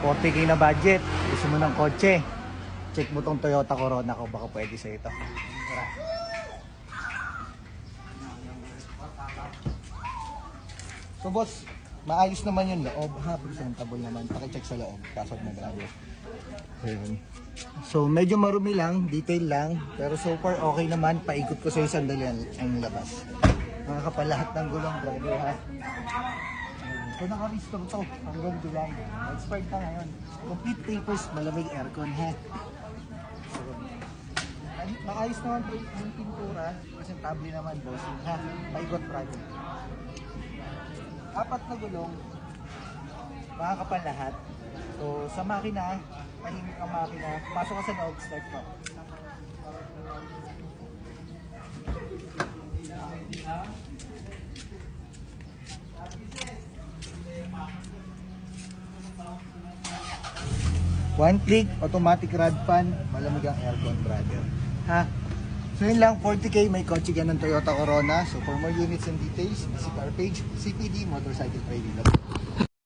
40k na budget, gusto mo ng kotse, check mo tong Toyota Corona ko, baka pwede sa ito. Tara. So boss, maayos naman yung loob ha, presentable naman, pakicheck sa loob, pasok na grabe. Ayun. So medyo marumi lang, detail lang, pero so far okay naman, paikot ko sa isang sandali ang labas. Nakakapal lahat ng gulong, grabe ha. So naka-restore to hanggang July. Expired na ngayon. Complete papers, malamig aircon ha. So, maayos naman po yung pintura. Presentable naman bossing ha. Paikot project. 4 na gulong. Makakapal lahat. So sa makina, tahimik ang makina. Pasok ka sa loob, start mo. One click, automatic rod fan, malamig ang aircon brother. Ha? So yun lang, 40k may kotse ka ng Toyota Corona. So for more units and details, visit our page, CPD Motorcycle Trading.